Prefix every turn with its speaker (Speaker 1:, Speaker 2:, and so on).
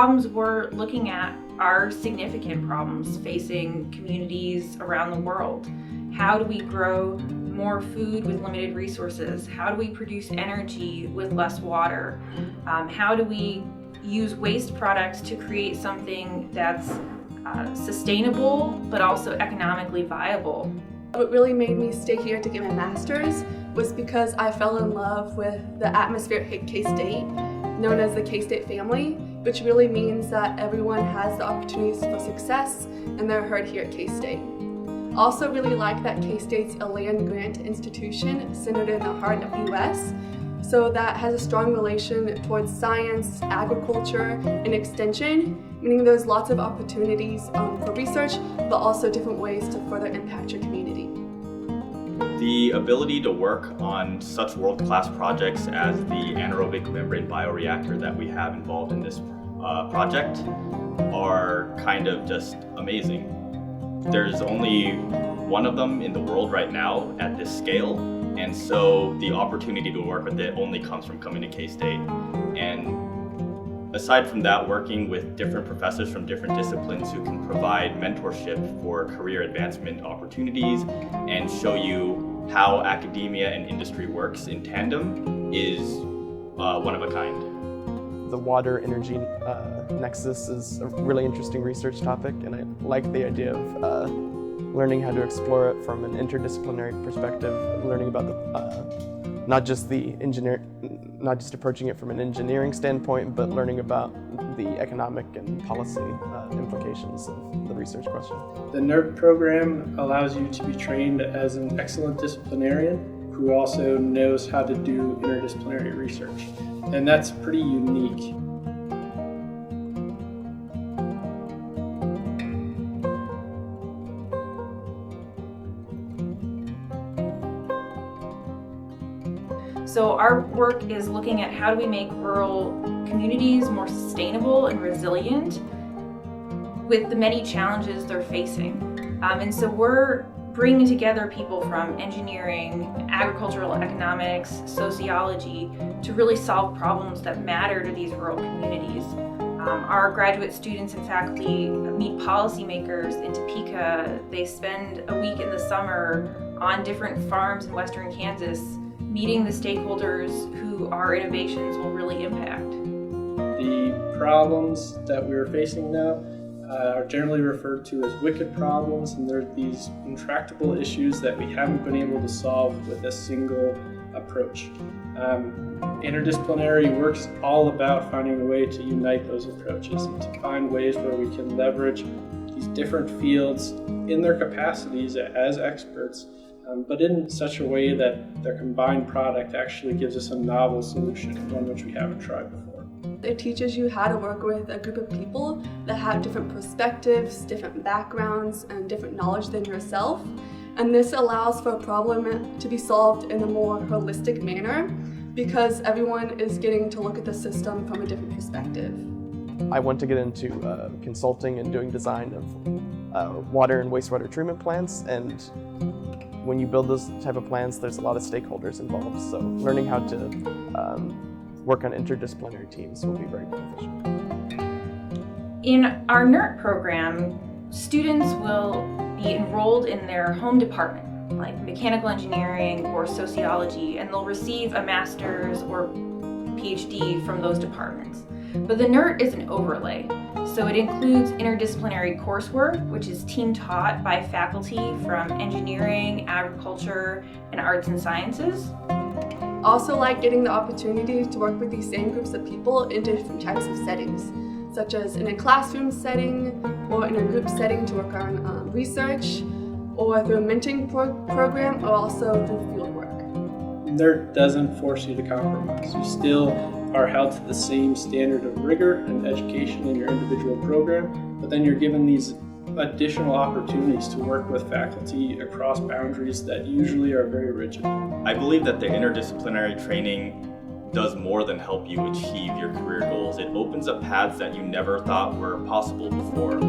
Speaker 1: problems we're looking at are significant problems facing communities around the world. How do we grow more food with limited resources? How do we produce energy with less water? How do we use waste products to create something that's sustainable but also economically viable?
Speaker 2: What really made me stay here to get my master's was because I fell in love with the atmosphere at K-State, known as the K-State family, which really means that everyone has the opportunities for success and they're heard here at K-State. Also really like that K-State's a land-grant institution centered in the heart of the US, so that has a strong relation towards science, agriculture, and extension, meaning there's lots of opportunities for research, but also different ways to further impact your community.
Speaker 3: The ability to work on such world-class projects as the anaerobic membrane bioreactor that we have involved in this project are kind of just amazing. There's only one of them in the world right now at this scale, and so the opportunity to work with it only comes from coming to K-State. And aside from that, working with different professors from different disciplines who can provide mentorship for career advancement opportunities and show you how academia and industry works in tandem is one of a kind.
Speaker 4: The water energy nexus is a really interesting research topic, and I like the idea of learning how to explore it from an interdisciplinary perspective, learning about the not just approaching it from an engineering standpoint, but learning about the economic and policy implications of the research question.
Speaker 5: The NERT program allows you to be trained as an excellent disciplinarian who also knows how to do interdisciplinary research. And that's pretty unique.
Speaker 1: So our work is looking at how do we make rural communities more sustainable and resilient with the many challenges they're facing. And so we're bringing together people from engineering, agricultural economics, sociology to really solve problems that matter to these rural communities. Our graduate students and faculty meet policymakers in Topeka. They spend a week in the summer on different farms in western Kansas, meeting the stakeholders who our innovations will really impact.
Speaker 5: The problems that we're facing now are generally referred to as wicked problems, and they're these intractable issues that we haven't been able to solve with a single approach. Interdisciplinary work's all about finding a way to unite those approaches and to find ways where we can leverage these different fields in their capacities as experts, but in such a way that their combined product actually gives us a novel solution, one which we haven't tried before.
Speaker 2: It teaches you how to work with a group of people that have different perspectives, different backgrounds, and different knowledge than yourself. And this allows for a problem to be solved in a more holistic manner because everyone is getting to look at the system from a different perspective.
Speaker 4: I want to get into consulting and doing design of water and wastewater treatment plants, and when you build those type of plans, there's a lot of stakeholders involved. So learning how to work on interdisciplinary teams will be very beneficial.
Speaker 1: In our NERT program, students will be enrolled in their home department, like mechanical engineering or sociology, and they'll receive a master's or PhD from those departments. But the NERT is an overlay, so it includes interdisciplinary coursework, which is team taught by faculty from engineering, agriculture, and arts and sciences.
Speaker 2: Also like getting the opportunity to work with these same groups of people in different types of settings, such as in a classroom setting or in a group setting to work on research, or through a mentoring program, or also through field work.
Speaker 5: NERT doesn't force you to compromise. You still are held to the same standard of rigor and education in your individual program, but then you're given these additional opportunities to work with faculty across boundaries that usually are very rigid.
Speaker 3: I believe that the interdisciplinary training does more than help you achieve your career goals. It opens up paths that you never thought were possible before.